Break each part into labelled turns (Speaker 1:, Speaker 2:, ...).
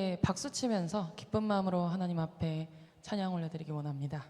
Speaker 1: 함께 박수 치면서 기쁜 마음으로 하나님 앞에 찬양 올려드리기 원합니다.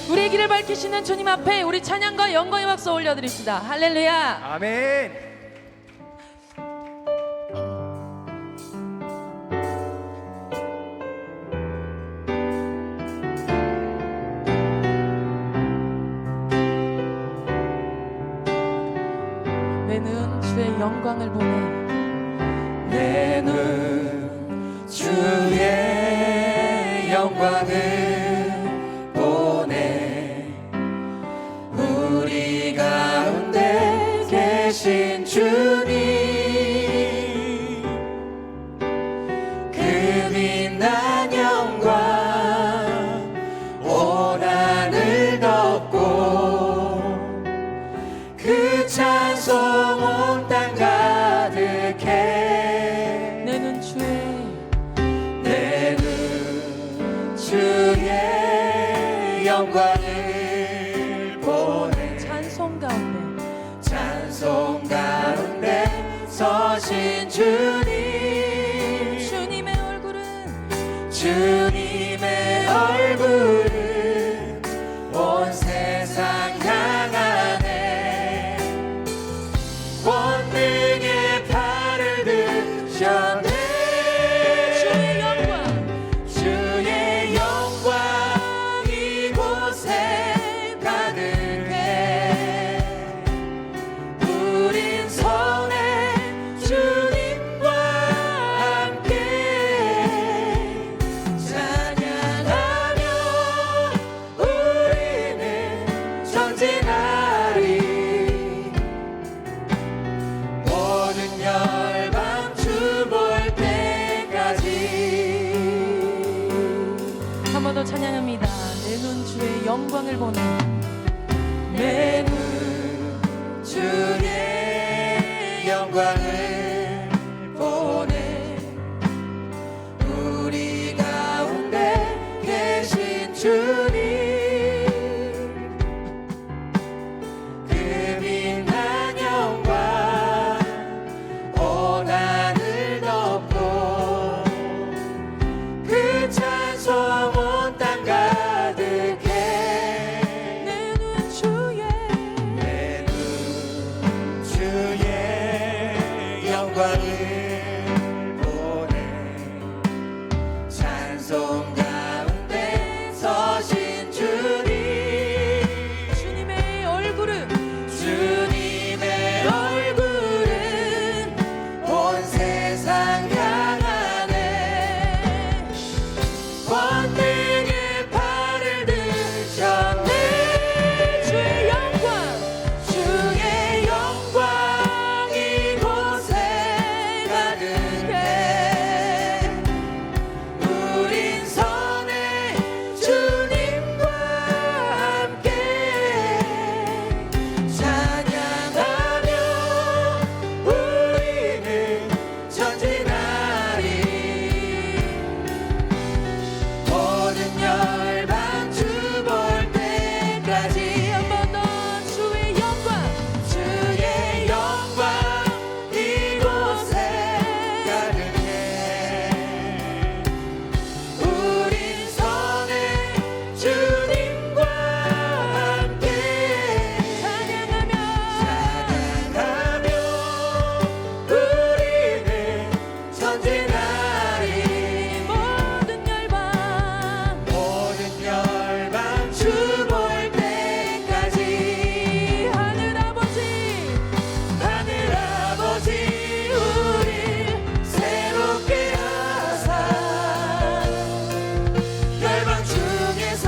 Speaker 1: 우리의 길을 밝히시는 주님 앞에 우리 찬양과 영광의 박수 올려드립시다. 할렐루야.
Speaker 2: 아멘.
Speaker 1: 내 눈 주의 영광을 보네.
Speaker 2: 내 눈 주의 영광을 보네. 우리 가운데 계신 주님, 그 빛난 영광 온 하늘 덮고 그 찬송 온 땅 가득해. 서신 주님,
Speaker 1: 주님의 얼굴은
Speaker 2: 주님의 얼굴은 온 세상 향하네. 권능의 팔을 드셨네.
Speaker 1: 주의 영광
Speaker 2: 주의 영광 이곳에 가득해. 우린 손에 주님과 함께 찬양하며 우리는 전진하리. 모든 열방 주 볼 때까지.
Speaker 1: 한 번 더 찬양합니다. 내 눈 주의 영광을 보는
Speaker 2: 내 눈 주의 영광을 보네. 우리 가운데 계신 주님, 그 빛난 영광 온 하늘 덮고 그 찬송 온 땅 가득해.
Speaker 1: 내 눈 주의
Speaker 2: 내 눈 주의 영광을 보네. 찬송 가운데 서신 주님,
Speaker 1: 주님의 얼굴은
Speaker 2: 주님의 얼굴은 온 세상 향하네. 권능의 팔을 드셨네.
Speaker 1: 주의 영광
Speaker 2: 주의 영광 이곳에 가득해. 우린 손에 주님과 함께 찬양하며 우리는 전진하리. 모든 열방 주 볼 때까지.
Speaker 1: 한 번 더 주의 영광
Speaker 2: 주의 영광 이곳에 가득해. 우린 손에 주님과 함께
Speaker 1: 찬양하며
Speaker 2: 우리는 전진하리.
Speaker 1: 모든 열방
Speaker 2: 모든 열방 주 볼 때까지.
Speaker 1: 하늘 아버지
Speaker 2: 하늘 아버지 우릴 새롭게 하사 열방 중에서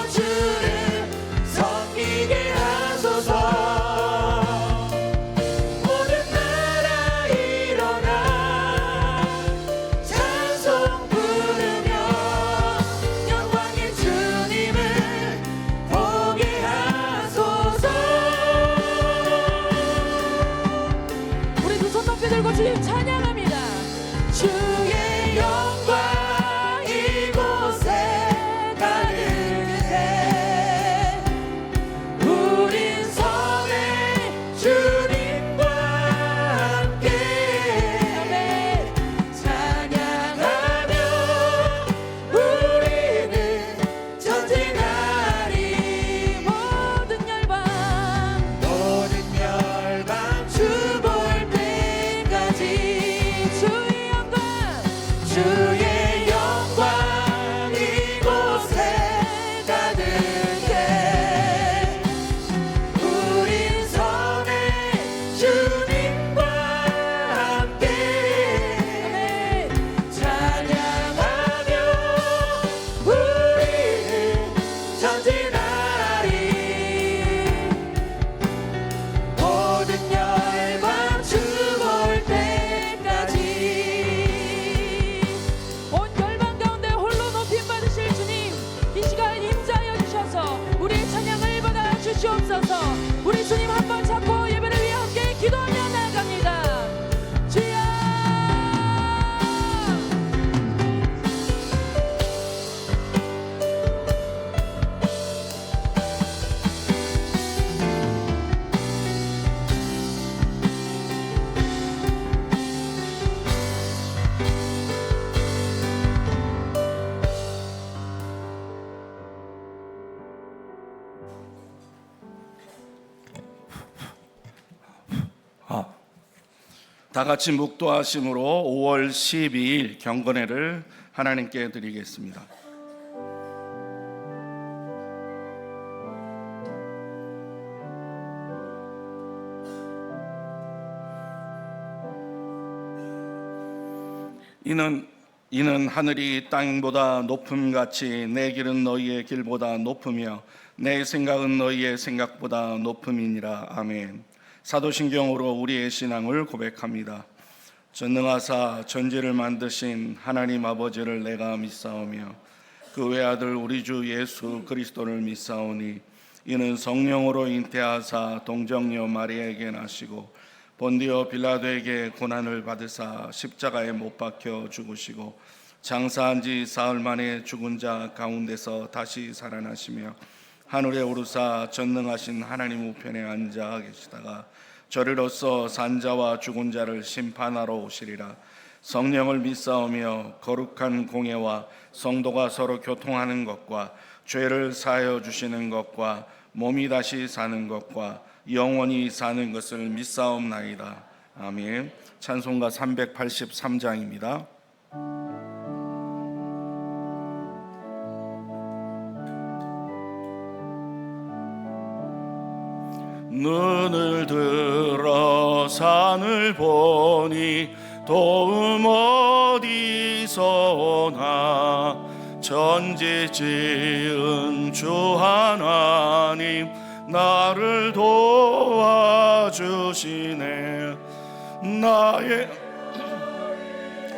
Speaker 2: 주를 섬기게 하소서. 모든 나라 일어나 찬송 부르며 영광의 주님을 보게 하소서.
Speaker 1: 우리 두 손 높이 들고 주님 찬양합니다.
Speaker 2: 주의 영광 이곳에 가득해. 우린 손에 주님과 함께 찬양하며 우리는 전진하리.
Speaker 1: 모든 열방
Speaker 2: 모든 열방 주 볼 때까지.
Speaker 1: 주의 영광
Speaker 2: 주의 영광 이곳에 가득해. 우린 손에 주님과 함께 찬양하며 우리는 전진하리. 모든 열방 주 볼 때까지.
Speaker 3: 다 같이 묵도하심으로 5월 12일 경건회를 하나님께 드리겠습니다. 이는 하늘이 땅보다 높음같이 내 길은 너희의 길보다 높으며 내 생각은 너희의 생각보다 높음이니라. 아멘. 사도신경으로 우리의 신앙을 고백합니다. 전능하사 전지를 만드신 하나님 아버지를 내가 믿사오며 그 외아들 우리 주 예수 그리스도를 믿사오니 이는 성령으로 잉태하사 동정녀 마리아에게 나시고 본디오 빌라도에게 고난을 받으사 십자가에 못 박혀 죽으시고 장사한 지 사흘 만에 죽은 자 가운데서 다시 살아나시며 하늘에 오르사 전능하신 하나님 우편에 앉아 계시다가 저리로서 산자와 죽은 자를 심판하러 오시리라. 성령을 믿사오며 거룩한 공예와 성도가 서로 교통하는 것과 죄를 사하여 주시는 것과 몸이 다시 사는 것과 영원히 사는 것을 믿사옵나이다. 아멘. 찬송가 383장입니다. 눈을 들어 산을 보니 도움 어디서 오나 천지 지은 주 하나님 나를 도와주시네. 나의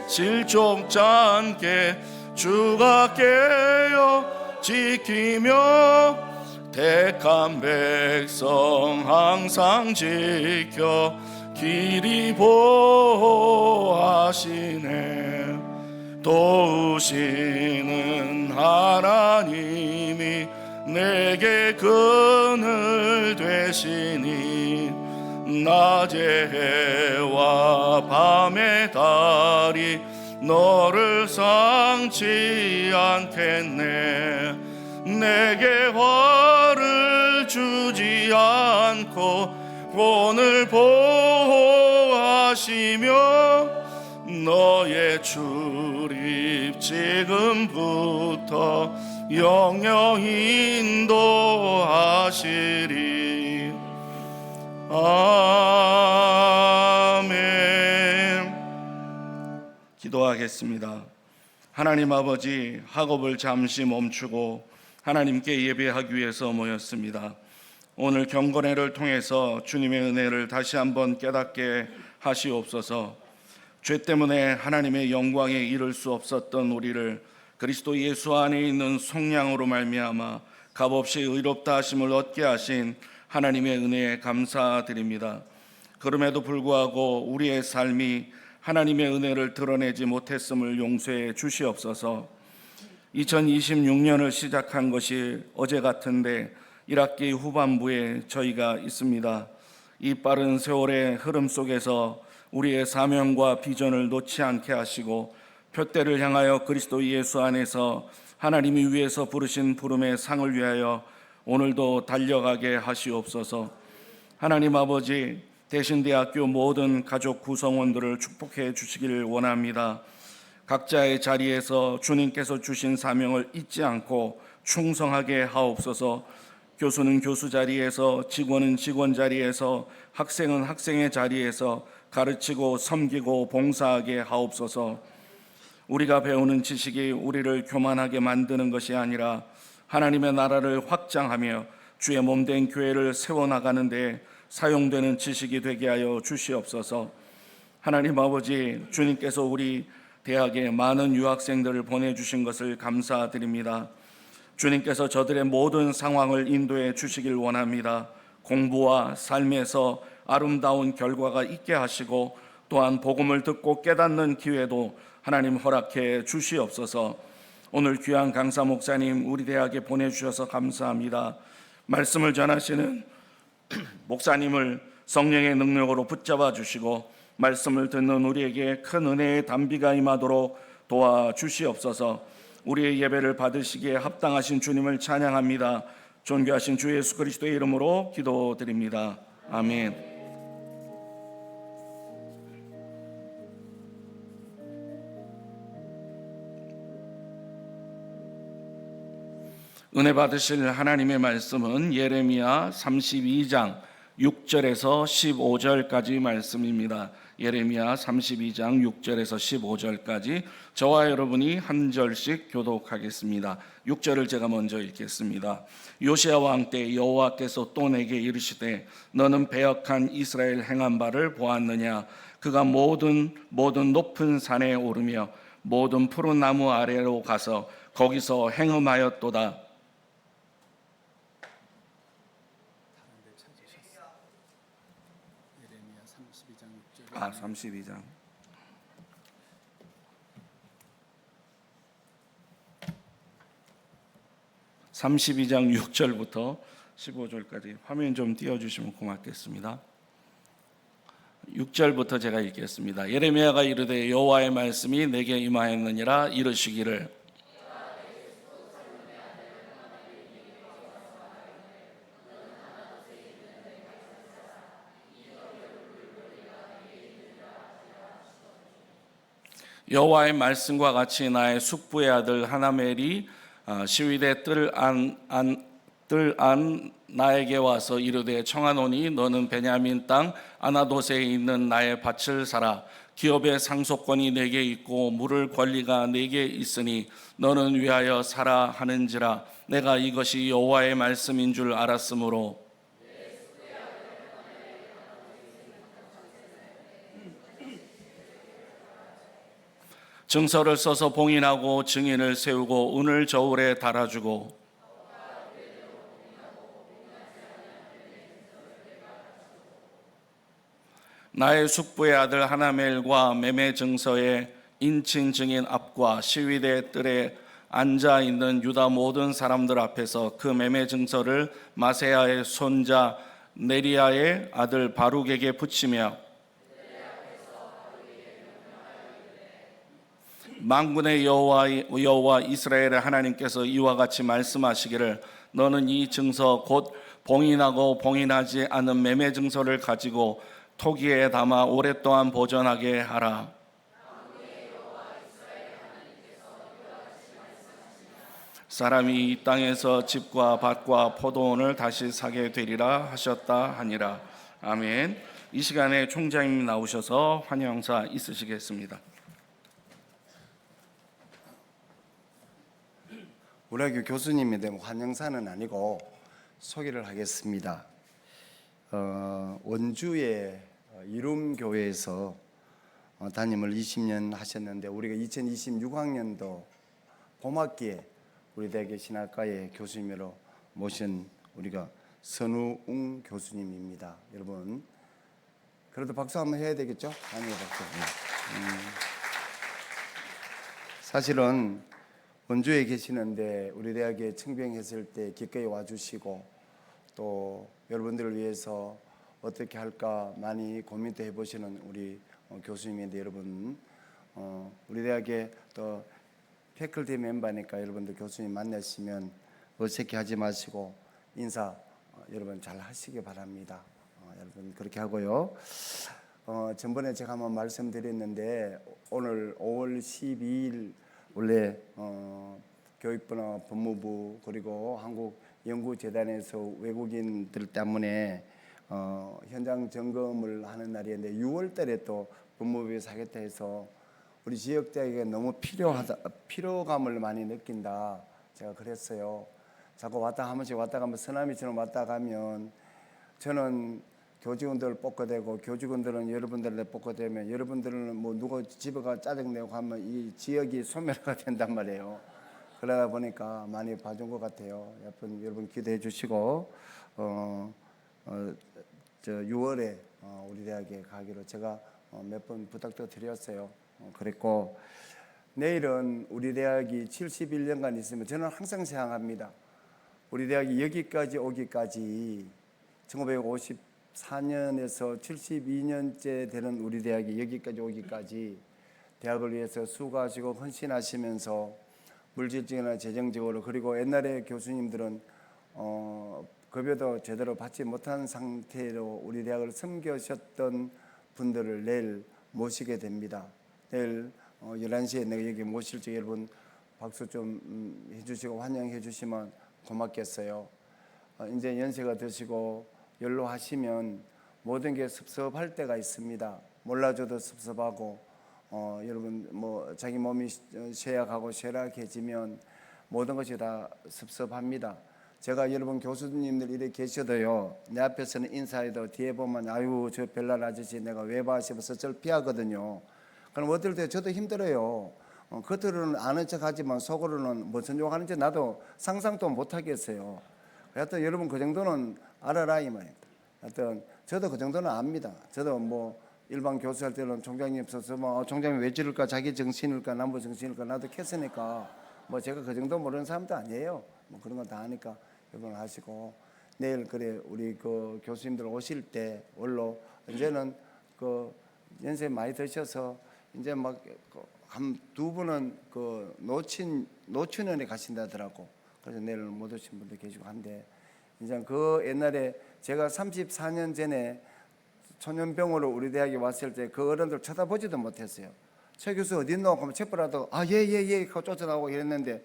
Speaker 3: 실족잔께 주가 깨어 지키며 택한 백성 항상 지켜 길이 보호하시네. 도우시는 하나님이 내게 그늘 되시니 낮의 해와 밤의 달이 너를 상치 않겠네. 내게 화를 주지 않고 오늘 보호하시며 너의 출입 지금부터 영영 인도하시리. 아멘. 기도하겠습니다. 하나님 아버지, 학업을 잠시 멈추고 하나님께 예배하기 위해서 모였습니다. 오늘 경건회를 통해서 주님의 은혜를 다시 한번 깨닫게 하시옵소서. 죄 때문에 하나님의 영광에 이를 수 없었던 우리를 그리스도 예수 안에 있는 속량으로 말미암아 값없이 의롭다 하심을 얻게 하신 하나님의 은혜에 감사드립니다. 그럼에도 불구하고 우리의 삶이 하나님의 은혜를 드러내지 못했음을 용서해 주시옵소서. 2026년을 시작한 것이 어제 같은데 1학기 후반부에 저희가 있습니다. 이 빠른 세월의 흐름 속에서 우리의 사명과 비전을 놓지 않게 하시고 표대를 향하여 그리스도 예수 안에서 하나님이 위에서 부르신 부름의 상을 위하여 오늘도 달려가게 하시옵소서. 하나님 아버지, 대신대학교 모든 가족 구성원들을 축복해 주시기를 원합니다. 각자의 자리에서 주님께서 주신 사명을 잊지 않고 충성하게 하옵소서. 교수는 교수 자리에서, 직원은 직원 자리에서, 학생은 학생의 자리에서 가르치고 섬기고 봉사하게 하옵소서. 우리가 배우는 지식이 우리를 교만하게 만드는 것이 아니라 하나님의 나라를 확장하며 주의 몸된 교회를 세워나가는 데 사용되는 지식이 되게 하여 주시옵소서. 하나님 아버지, 주님께서 우리 대학에 많은 유학생들을 보내주신 것을 감사드립니다. 주님께서 저들의 모든 상황을 인도해 주시길 원합니다. 공부와 삶에서 아름다운 결과가 있게 하시고 또한 복음을 듣고 깨닫는 기회도 하나님 허락해 주시옵소서. 오늘 귀한 강사 목사님 우리 대학에 보내주셔서 감사합니다. 말씀을 전하시는 목사님을 성령의 능력으로 붙잡아 주시고 말씀을 듣는 우리에게 큰 은혜의 단비가 임하도록 도와주시옵소서. 우리의 예배를 받으시기에 합당하신 주님을 찬양합니다. 존귀하신 주 예수 그리스도의 이름으로 기도드립니다. 아멘. 은혜 받으실 하나님의 말씀은 예레미야 32장 6절에서 15절까지 말씀입니다. 예레미야 32장 6절에서 15절까지 저와 여러분이 한 절씩 교독하겠습니다. 6절을 제가 먼저 읽겠습니다. 요시야 왕 때 여호와께서 또 내게 이르시되 너는 배역한 이스라엘 행한 바를 보았느냐. 그가 모든 높은 산에 오르며 모든 푸른 나무 아래로 가서 거기서 행음하였도다. 32장 6절부터 15절까지 화면 좀 띄워주시면 고맙겠습니다. 6절부터 제가 읽겠습니다. 예레미야가 이르되 여호와의 말씀이 내게 임하였느니라. 이르시기를 여호와의 말씀과 같이 나의 숙부의 아들 하나멜이 시위대 뜰 안 나에게 와서 이르되 청하노니 너는 베냐민 땅 아나돗에 있는 나의 밭을 사라. 기업의 상속권이 내게 있고 물을 권리가 내게 있으니 너는 위하여 사라 하는지라. 내가 이것이 여호와의 말씀인 줄 알았으므로 증서를 써서 봉인하고 증인을 세우고 운을 저울에 달아주고 나의 숙부의 아들 하나멜과 매매 증서의 인친 증인 앞과 시위대 뜰에 앉아 있는 유다 모든 사람들 앞에서 그 매매 증서를 마세야의 손자 네리야의 아들 바룩에게 붙이며 만군의 여호와 이스라엘의 하나님께서 이와 같이 말씀하시기를 너는 이 증서 곧 봉인하고 봉인하지 않은 매매 증서를 가지고 토기에 담아 오랫동안 보존하게 하라. 사람이 이 땅에서 집과 밭과 포도원을 다시 사게 되리라 하셨다 하니라. 아멘. 이 시간에 총장님 나오셔서 환영사 있으시겠습니다.
Speaker 4: 우리 학교 교수님인데 환영사는 아니고 소개를 하겠습니다. 원주의 이룸교회에서 담임을 20년 하셨는데 우리가 2026학년도 봄학기에 우리 대학의 신학과의 교수님으로 모신 우리가 선우웅 교수님입니다. 여러분 그래도 박수 한번 해야 되겠죠? 아니요, 박수. 사실은 원주에 계시는데 우리 대학에 청병했을 때 기꺼이 와주시고 또 여러분들을 위해서 어떻게 할까 많이 고민도 해보시는 우리 교수님인데 여러분 우리 대학의 또 패컬티 멤버니까 여러분들 교수님 만나시면 어색해하지 마시고 인사 여러분 잘 하시기 바랍니다. 여러분 그렇게 하고요. 전번에 제가 한번 말씀드렸는데 오늘 5월 12일 원래 교육부나 법무부 그리고 한국연구재단에서 외국인들 때문에 현장 점검을 하는 날이었는데 6월 달에 또 법무부에서 하겠다 해서 우리 지역대학에 너무 피로감을 많이 느낀다 제가 그랬어요. 자꾸 한 번씩 왔다 가면 쓰나미처럼 왔다 가면 저는 교직원들을 뽑고되고 교직원들은 여러분들을 뽑고되면 여러분들은 뭐 누가 집에가 짜증내고 하면 이 지역이 소멸가 된단 말이에요. 그러다 보니까 많이 봐준 것 같아요. 여러분 기대해 주시고 저 6월에 우리 대학에 가기로 제가 몇 번 부탁도 드렸어요. 그랬고 내일은 우리 대학이 71년간 있으면 저는 항상 생각합니다. 우리 대학이 여기까지 오기까지 1954년에서 72년째 되는 우리 대학이 여기까지 오기까지 대학을 위해서 수고하시고 헌신하시면서 물질적이나 재정적으로 그리고 옛날에 교수님들은 급여도 제대로 받지 못한 상태로 우리 대학을 섬겨셨던 분들을 내일 모시게 됩니다. 내일 11시에 내가 여기 모실 때 여러분 박수 좀 해주시고 환영해 주시면 고맙겠어요. 이제 연세가 드시고 연로하시면 모든 게 섭섭할 때가 있습니다. 몰라줘도 섭섭하고 여러분 뭐 자기 몸이 쇠약하고 쇠락해지면 모든 것이 다 섭섭합니다. 제가 여러분 교수님들 이렇게 계셔도요, 내 앞에서는 인사해도 뒤에 보면 아유 저 별날 아저씨 내가 왜 봐 싶어서 저를 피하거든요. 그럼 어떨 때 저도 힘들어요. 겉으로는 아는 척하지만 속으로는 무슨 욕하는지 나도 상상도 못 하겠어요. 하여튼 여러분 그 정도는 알아라 이 말입니다. 하여튼 저도 그 정도는 압니다. 저도 뭐 일반 교수할 때는 총장님 없어서 뭐 총장님 왜 저럴까, 자기 정신일까 남부 정신일까 나도 캐으니까 뭐 제가 그 정도 모르는 사람도 아니에요. 뭐 그런 거 다 하니까 여러분 하시고, 내일 그래 우리 그 교수님들 오실 때 원로 이제는 그 연세 많이 드셔서 이제 막 한 두 분은 그 노춘원에 가신다더라고. 그래서 내일 못 오신 분도 계시고 한데, 이제 그 옛날에 제가 34년 전에 초년병으로 우리 대학에 왔을 때 그 어른들 쳐다보지도 못했어요. 최 교수 어디 있노? 하면 책보라도 예예예 하고 쫓아나오고 이랬는데,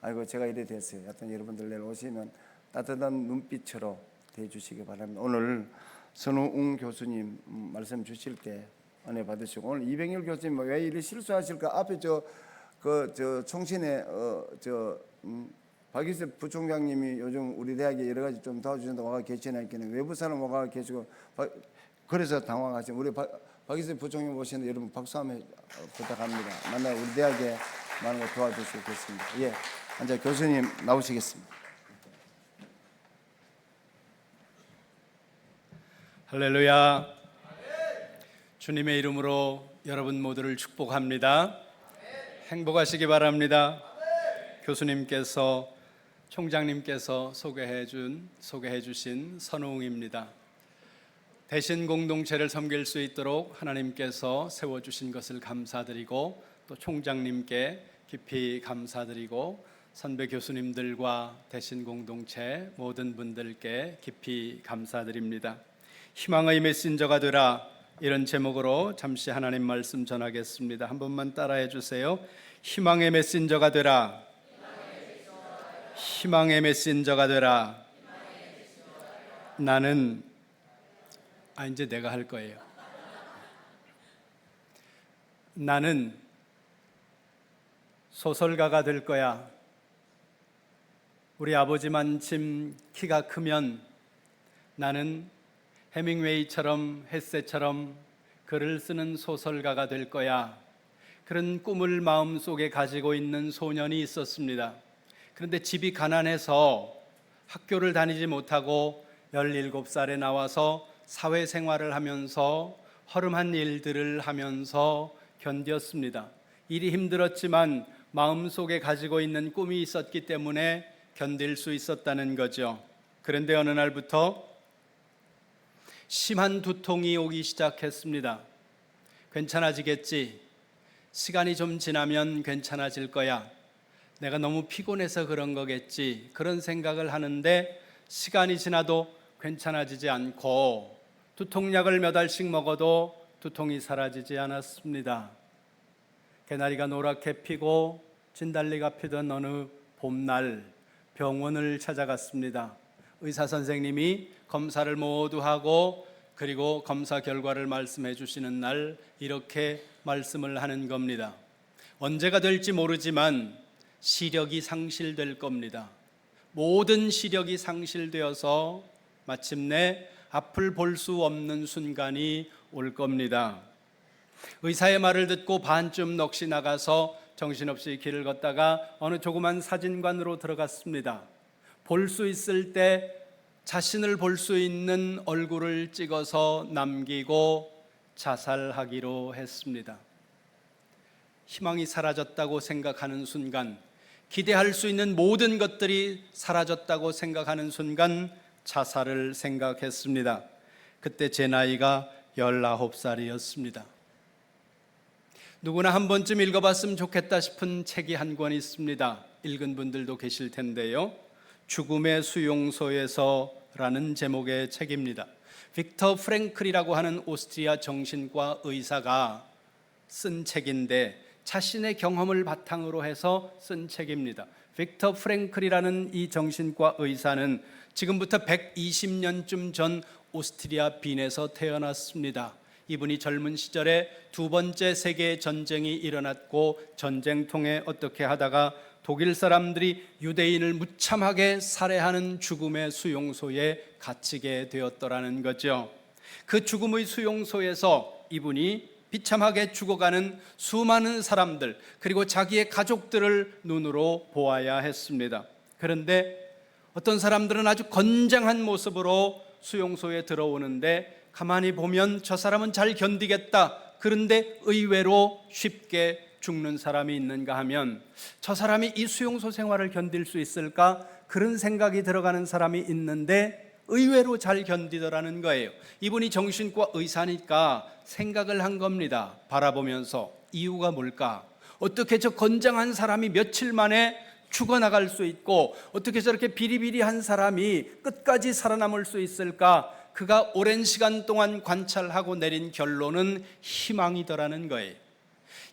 Speaker 4: 아이고 제가 이래 됐어요. 하여튼 여러분들 내일 오시면 따뜻한 눈빛으로 대해주시기 바랍니다. 오늘 선우웅 교수님 말씀 주실 때 은혜 받으시고, 오늘 이병일 교수님 왜 이리 실수하실까? 앞에 저 총신에 박이섭 부총장님이 요즘 우리 대학에 여러 가지 좀 도와주신다고 와가 계시니까 외부 사람 와가 계시고 그래서 당황하시면 우리 박이섭 부총장님 오시는데 여러분 박수 한번 부탁합니다. 만나 우리 대학에 많은 거 도와주시겠습니다. 예, 앉아 교수님 나오시겠습니다.
Speaker 5: 할렐루야. 주님의 이름으로 여러분 모두를 축복합니다. 행복하시기 바랍니다. 교수님께서 총장님께서 소개해 주신 선우웅입니다. 대신 공동체를 섬길 수 있도록 하나님께서 세워주신 것을 감사드리고, 또 총장님께 깊이 감사드리고, 선배 교수님들과 대신 공동체 모든 분들께 깊이 감사드립니다. 희망의 메신저가 되라, 이런 제목으로 잠시 하나님 말씀 전하겠습니다. 한 번만 따라해 주세요. 희망의 메신저가 되라. 희망의 메신저가 되라. 나는 이제 내가 할 거예요. 나는 소설가가 될 거야. 우리 아버지만침 키가 크면 나는 해밍웨이처럼 햇새처럼 글을 쓰는 소설가가 될 거야. 그런 꿈을 마음속에 가지고 있는 소년이 있었습니다. 그런데 집이 가난해서 학교를 다니지 못하고 17살에 나와서 사회생활을 하면서 허름한 일들을 하면서 견뎠습니다. 일이 힘들었지만 마음속에 가지고 있는 꿈이 있었기 때문에 견딜 수 있었다는 거죠. 그런데 어느 날부터 심한 두통이 오기 시작했습니다. 괜찮아지겠지. 시간이 좀 지나면 괜찮아질 거야. 내가 너무 피곤해서 그런 거겠지. 그런 생각을 하는데 시간이 지나도 괜찮아지지 않고 두통약을 몇 알씩 먹어도 두통이 사라지지 않았습니다. 개나리가 노랗게 피고 진달래가 피던 어느 봄날 병원을 찾아갔습니다. 의사 선생님이 검사를 모두 하고 그리고 검사 결과를 말씀해 주시는 날 이렇게 말씀을 하는 겁니다. 언제가 될지 모르지만 시력이 상실될 겁니다. 모든 시력이 상실되어서 마침내 앞을 볼 수 없는 순간이 올 겁니다. 의사의 말을 듣고 반쯤 넋이 나가서 정신없이 길을 걷다가 어느 조그만 사진관으로 들어갔습니다. 볼 수 있을 때 자신을 볼 수 있는 얼굴을 찍어서 남기고 자살하기로 했습니다. 희망이 사라졌다고 생각하는 순간, 기대할 수 있는 모든 것들이 사라졌다고 생각하는 순간 자살을 생각했습니다. 그때 제 나이가 19살이었습니다. 누구나 한 번쯤 읽어봤으면 좋겠다 싶은 책이 한 권 있습니다. 읽은 분들도 계실 텐데요. 죽음의 수용소에서라는 제목의 책입니다. 빅터 프랭클이라고 하는 오스트리아 정신과 의사가 쓴 책인데 자신의 경험을 바탕으로 해서 쓴 책입니다. 빅터 프랭클이라는 이 정신과 의사는 지금부터 120년쯤 전 오스트리아 빈에서 태어났습니다. 이분이 젊은 시절에 두 번째 세계 전쟁이 일어났고 전쟁통에 어떻게 하다가 독일 사람들이 유대인을 무참하게 살해하는 죽음의 수용소에 갇히게 되었더라는 거죠. 그 죽음의 수용소에서 이분이 비참하게 죽어가는 수많은 사람들 그리고 자기의 가족들을 눈으로 보아야 했습니다. 그런데 어떤 사람들은 아주 건장한 모습으로 수용소에 들어오는데 가만히 보면 저 사람은 잘 견디겠다. 그런데 의외로 쉽게 죽는 사람이 있는가 하면 저 사람이 이 수용소 생활을 견딜 수 있을까? 그런 생각이 들어가는 사람이 있는데 의외로 잘 견디더라는 거예요. 이분이 정신과 의사니까 생각을 한 겁니다. 바라보면서 이유가 뭘까? 어떻게 저 건장한 사람이 며칠 만에 죽어나갈 수 있고 어떻게 저렇게 비리비리한 사람이 끝까지 살아남을 수 있을까? 그가 오랜 시간 동안 관찰하고 내린 결론은 희망이더라는 거예요.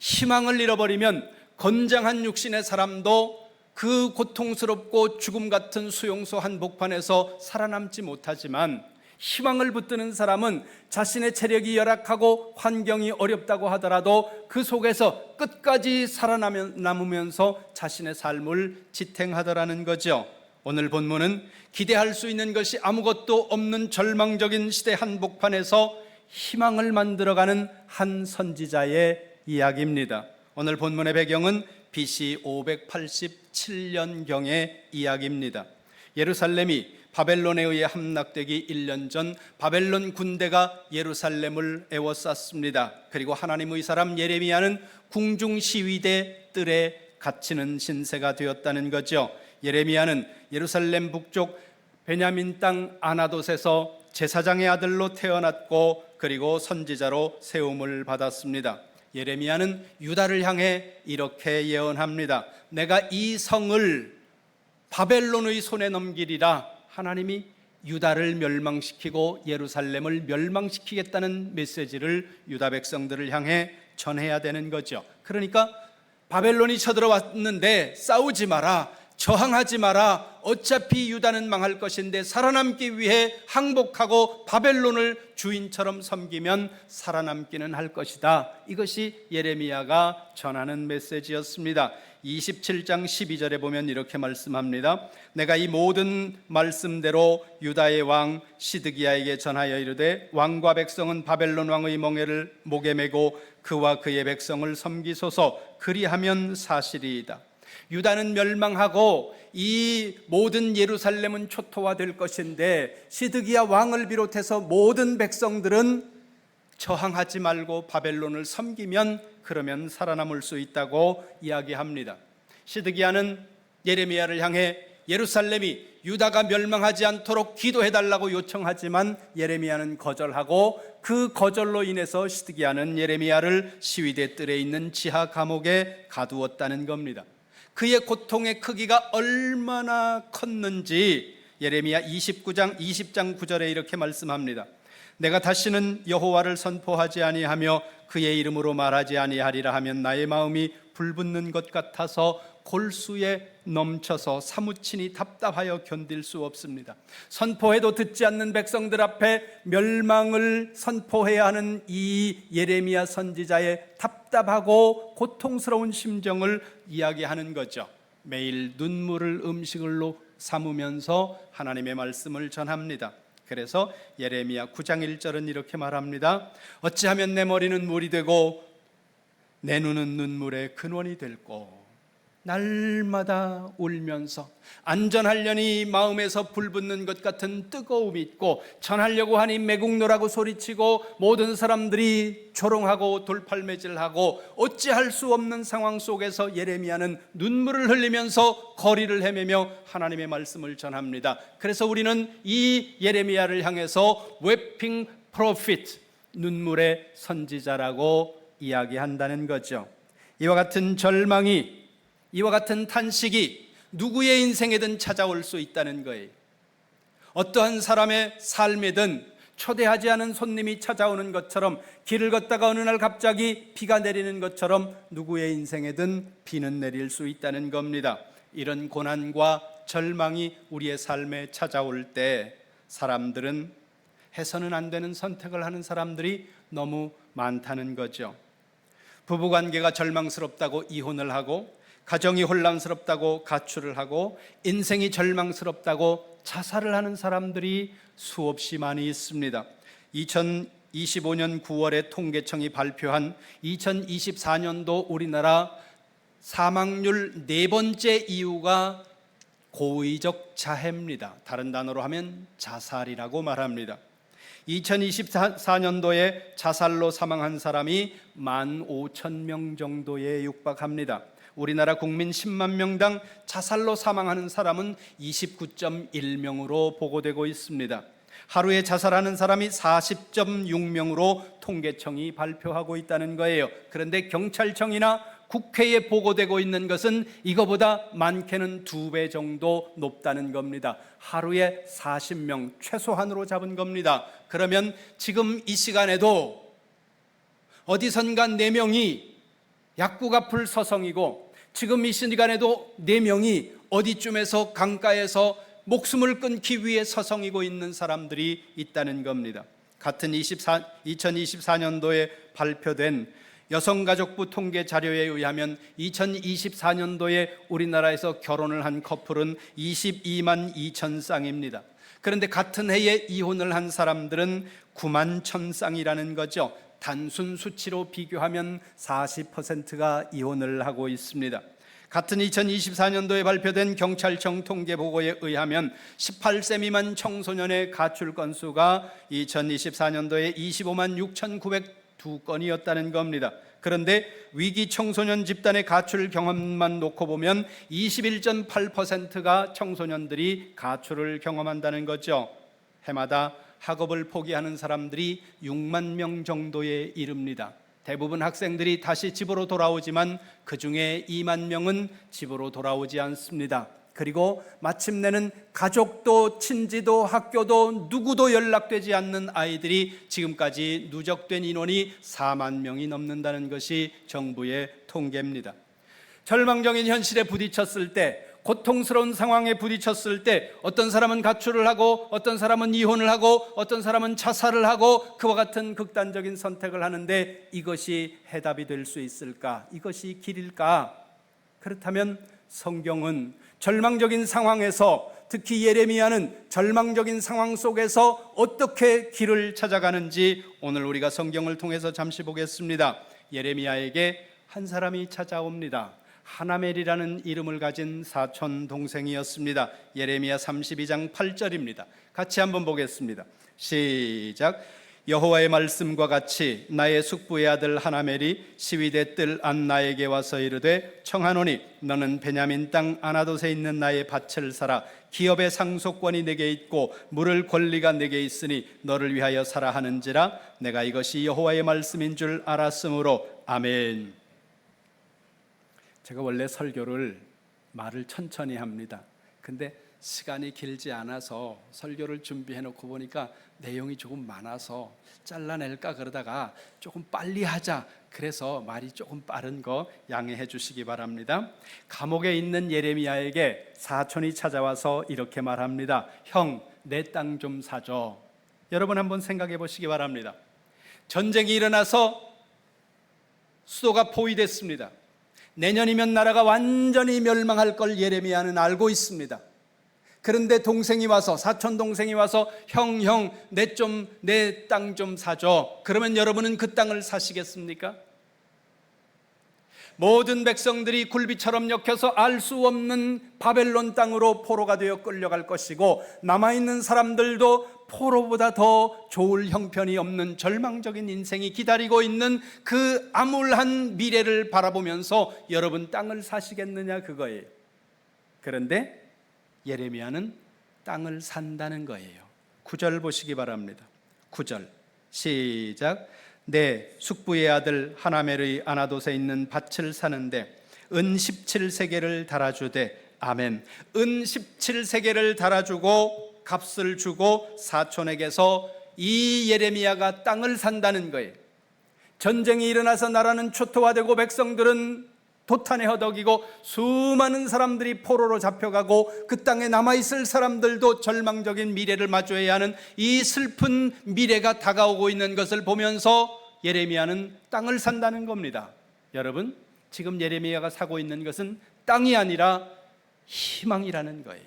Speaker 5: 희망을 잃어버리면 건장한 육신의 사람도 그 고통스럽고 죽음 같은 수용소 한복판에서 살아남지 못하지만 희망을 붙드는 사람은 자신의 체력이 열악하고 환경이 어렵다고 하더라도 그 속에서 끝까지 살아남으면서 자신의 삶을 지탱하더라는 거죠. 오늘 본문은 기대할 수 있는 것이 아무것도 없는 절망적인 시대 한복판에서 희망을 만들어가는 한 선지자의 이야기입니다. 오늘 본문의 배경은 BC 587년경의 이야기입니다. 예루살렘이 바벨론에 의해 함락되기 1년 전 바벨론 군대가 예루살렘을 에워쌌습니다. 그리고 하나님의 사람 예레미야는 궁중 시위대 뜰에 갇히는 신세가 되었다는 거죠. 예레미야는 예루살렘 북쪽 베냐민 땅 아나돗에서 제사장의 아들로 태어났고 그리고 선지자로 세움을 받았습니다. 예레미야는 유다를 향해 이렇게 예언합니다. 내가 이 성을 바벨론의 손에 넘기리라. 하나님이 유다를 멸망시키고 예루살렘을 멸망시키겠다는 메시지를 유다 백성들을 향해 전해야 되는 거죠. 그러니까 바벨론이 쳐들어왔는데 싸우지 마라, 저항하지 마라. 어차피 유다는 망할 것인데 살아남기 위해 항복하고 바벨론을 주인처럼 섬기면 살아남기는 할 것이다. 이것이 예레미야가 전하는 메시지였습니다. 27장 12절에 보면 이렇게 말씀합니다. 내가 이 모든 말씀대로 유다의 왕 시드기야에게 전하여 이르되 왕과 백성은 바벨론 왕의 멍에를 목에 메고 그와 그의 백성을 섬기소서. 그리하면 사실이이다. 유다는 멸망하고 이 모든 예루살렘은 초토화될 것인데 시드기야 왕을 비롯해서 모든 백성들은 저항하지 말고 바벨론을 섬기면 그러면 살아남을 수 있다고 이야기합니다. 시드기야는 예레미야를 향해 예루살렘이 유다가 멸망하지 않도록 기도해달라고 요청하지만 예레미야는 거절하고 그 거절로 인해서 시드기야는 예레미야를 시위대 뜰에 있는 지하 감옥에 가두었다는 겁니다. 그의 고통의 크기가 얼마나 컸는지 예레미야 20장 9절에 이렇게 말씀합니다. 내가 다시는 여호와를 선포하지 아니하며 그의 이름으로 말하지 아니하리라 하면 나의 마음이 불붙는 것 같아서 골수에 넘쳐서 사무치니 답답하여 견딜 수 없습니다. 선포해도 듣지 않는 백성들 앞에 멸망을 선포해야 하는 이 예레미야 선지자의 답답하고 고통스러운 심정을 이야기하는 거죠. 매일 눈물을 음식으로 삼으면서 하나님의 말씀을 전합니다. 그래서 예레미야 9장 1절은 이렇게 말합니다. 어찌하면 내 머리는 물이 되고 내 눈은 눈물의 근원이 될꼬. 날마다 울면서 안전하려니 마음에서 불붙는 것 같은 뜨거움이 있고 전하려고 하니 매국노라고 소리치고 모든 사람들이 조롱하고 돌팔매질하고 어찌할 수 없는 상황 속에서 예레미야는 눈물을 흘리면서 거리를 헤매며 하나님의 말씀을 전합니다. 그래서 우리는 이 예레미야를 향해서 웨핑 프로핏, 눈물의 선지자라고 이야기한다는 거죠. 이와 같은 절망이, 이와 같은 탄식이 누구의 인생에든 찾아올 수 있다는 거예요. 어떠한 사람의 삶에든 초대하지 않은 손님이 찾아오는 것처럼, 길을 걷다가 어느 날 갑자기 비가 내리는 것처럼 누구의 인생에든 비는 내릴 수 있다는 겁니다. 이런 고난과 절망이 우리의 삶에 찾아올 때 사람들은 해서는 안 되는 선택을 하는 사람들이 너무 많다는 거죠. 부부관계가 절망스럽다고 이혼을 하고, 가정이 혼란스럽다고 가출을 하고, 인생이 절망스럽다고 자살을 하는 사람들이 수없이 많이 있습니다. 2025년 9월에 통계청이 발표한 2024년도 우리나라 사망률 네 번째 이유가 고의적 자해입니다. 다른 단어로 하면 자살이라고 말합니다. 2024년도에 자살로 사망한 사람이 15,000명 정도에 육박합니다. 우리나라 국민 10만 명당 자살로 사망하는 사람은 29.1명으로 보고되고 있습니다. 하루에 자살하는 사람이 40.6명으로 통계청이 발표하고 있다는 거예요. 그런데 경찰청이나 국회에 보고되고 있는 것은 이거보다 많게는 2배 정도 높다는 겁니다. 하루에 40명 최소한으로 잡은 겁니다. 그러면 지금 이 시간에도 어디선가 4명이 약국 앞을 서성이고, 지금 이 시간에도 4명이 어디쯤에서 강가에서 목숨을 끊기 위해 서성이고 있는 사람들이 있다는 겁니다. 같은 2024년도에 발표된 여성가족부 통계 자료에 의하면 2024년도에 우리나라에서 결혼을 한 커플은 22만 2천 쌍입니다. 그런데 같은 해에 이혼을 한 사람들은 9만 1천 쌍이라는 거죠. 단순 수치로 비교하면 40%가 이혼을 하고 있습니다. 같은 2024년도에 발표된 경찰청 통계 보고에 의하면 18세 미만 청소년의 가출 건수가 2024년도에 25만 6,902건이었다는 겁니다. 그런데 위기 청소년 집단의 가출 경험만 놓고 보면 21.8%가 청소년들이 가출을 경험한다는 거죠. 해마다 학업을 포기하는 사람들이 6만 명 정도에 이릅니다. 대부분 학생들이 다시 집으로 돌아오지만 그 중에 2만 명은 집으로 돌아오지 않습니다. 그리고 마침내는 가족도 친지도 학교도 누구도 연락되지 않는 아이들이 지금까지 누적된 인원이 4만 명이 넘는다는 것이 정부의 통계입니다. 절망적인 현실에 부딪혔을 때, 고통스러운 상황에 부딪혔을 때 어떤 사람은 가출을 하고, 어떤 사람은 이혼을 하고, 어떤 사람은 자살을 하고, 그와 같은 극단적인 선택을 하는데 이것이 해답이 될 수 있을까? 이것이 길일까? 그렇다면 성경은 절망적인 상황에서, 특히 예레미야는 절망적인 상황 속에서 어떻게 길을 찾아가는지 오늘 우리가 성경을 통해서 잠시 보겠습니다. 예레미야에게 한 사람이 찾아옵니다. 하나멜이라는 이름을 가진 사촌 동생이었습니다. 예레미야 32장 8절입니다. 같이 한번 보겠습니다. 시작. 여호와의 말씀과 같이 나의 숙부의 아들 하나멜이 시위대 뜰 안 나에게 와서 이르되, 청하노니 너는 베냐민 땅 아나돗에 있는 나의 밭을 사라. 기업의 상속권이 내게 있고 물을 권리가 내게 있으니 너를 위하여 사라 하는지라. 내가 이것이 여호와의 말씀인 줄 알았으므로. 아멘. 제가 원래 설교를 말을 천천히 합니다. 근데 시간이 길지 않아서 설교를 준비해 놓고 보니까 내용이 조금 많아서 잘라낼까 그러다가 조금 빨리 하자, 그래서 말이 조금 빠른 거 양해해 주시기 바랍니다. 감옥에 있는 예레미야에게 사촌이 찾아와서 이렇게 말합니다. 형, 내 땅 좀 사줘. 여러분 한번 생각해 보시기 바랍니다. 전쟁이 일어나서 수도가 포위됐습니다. 내년이면 나라가 완전히 멸망할 걸 예레미야는 알고 있습니다. 그런데 동생이 와서, 사촌 동생이 와서 형, 내 땅 좀 사줘. 그러면 여러분은 그 땅을 사시겠습니까? 모든 백성들이 굴비처럼 엮여서 알 수 없는 바벨론 땅으로 포로가 되어 끌려갈 것이고, 남아있는 사람들도 포로보다 더 좋을 형편이 없는 절망적인 인생이 기다리고 있는 그 암울한 미래를 바라보면서 여러분 땅을 사시겠느냐 그거예요. 그런데 예레미야는 땅을 산다는 거예요. 9절 보시기 바랍니다. 9절 시작. 내 숙부의 아들 하나멜의 아나돗에 있는 밭을 사는데 은 17세겔을 달아주되. 아멘. 은 17세겔을 달아주고 값을 주고 사촌에게서 이 예레미야가 땅을 산다는 거예요. 전쟁이 일어나서 나라는 초토화되고 백성들은 도탄에 허덕이고 수많은 사람들이 포로로 잡혀가고 그 땅에 남아있을 사람들도 절망적인 미래를 마주해야 하는 이 슬픈 미래가 다가오고 있는 것을 보면서 예레미야는 땅을 산다는 겁니다. 여러분, 지금 예레미야가 사고 있는 것은 땅이 아니라 희망이라는 거예요.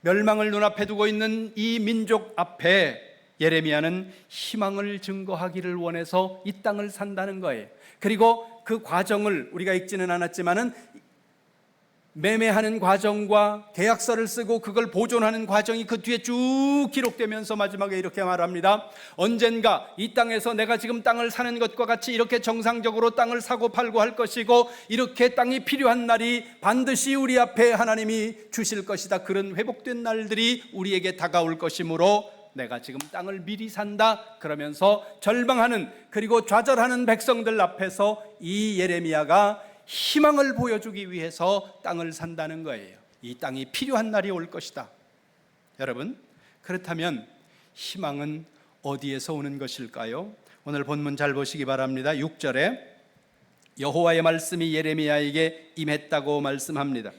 Speaker 5: 멸망을 눈앞에 두고 있는 이 민족 앞에 예레미야는 희망을 증거하기를 원해서 이 땅을 산다는 거예요. 그리고 그 과정을 우리가 읽지는 않았지만은 매매하는 과정과 계약서를 쓰고 그걸 보존하는 과정이 그 뒤에 쭉 기록되면서 마지막에 이렇게 말합니다. 언젠가 이 땅에서 내가 지금 땅을 사는 것과 같이 이렇게 정상적으로 땅을 사고 팔고 할 것이고 이렇게 땅이 필요한 날이 반드시 우리 앞에 하나님이 주실 것이다. 그런 회복된 날들이 우리에게 다가올 것이므로 내가 지금 땅을 미리 산다 그러면서 절망하는 그리고 좌절하는 백성들 앞에서 이 예레미야가 희망을 보여주기 위해서 땅을 산다는 거예요. 이 땅이 필요한 날이 올 것이다. 여러분, 그렇다면 희망은 어디에서 오는 것일까요? 오늘 본문 잘 보시기 바랍니다. 6절에 여호와의 말씀이 예레미야에게 임했다고 말씀합니다.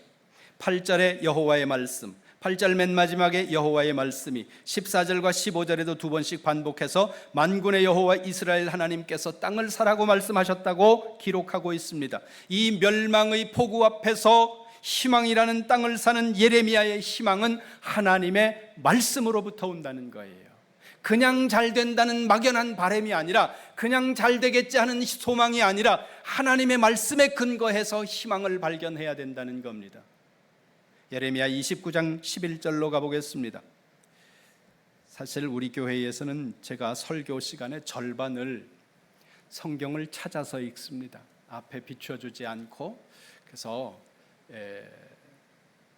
Speaker 5: 8절에 여호와의 말씀, 8절 맨 마지막에 여호와의 말씀이 14절과 15절에도 두 번씩 반복해서 만군의 여호와 이스라엘 하나님께서 땅을 사라고 말씀하셨다고 기록하고 있습니다. 이 멸망의 폭우 앞에서 희망이라는 땅을 사는 예레미야의 희망은 하나님의 말씀으로부터 온다는 거예요. 그냥 잘 된다는 막연한 바람이 아니라, 그냥 잘 되겠지 하는 소망이 아니라 하나님의 말씀에 근거해서 희망을 발견해야 된다는 겁니다. 예레미야 29장 11절로 가보겠습니다. 사실 우리 교회에서는 제가 설교 시간의 절반을 성경을 찾아서 읽습니다. 앞에 비춰주지 않고. 그래서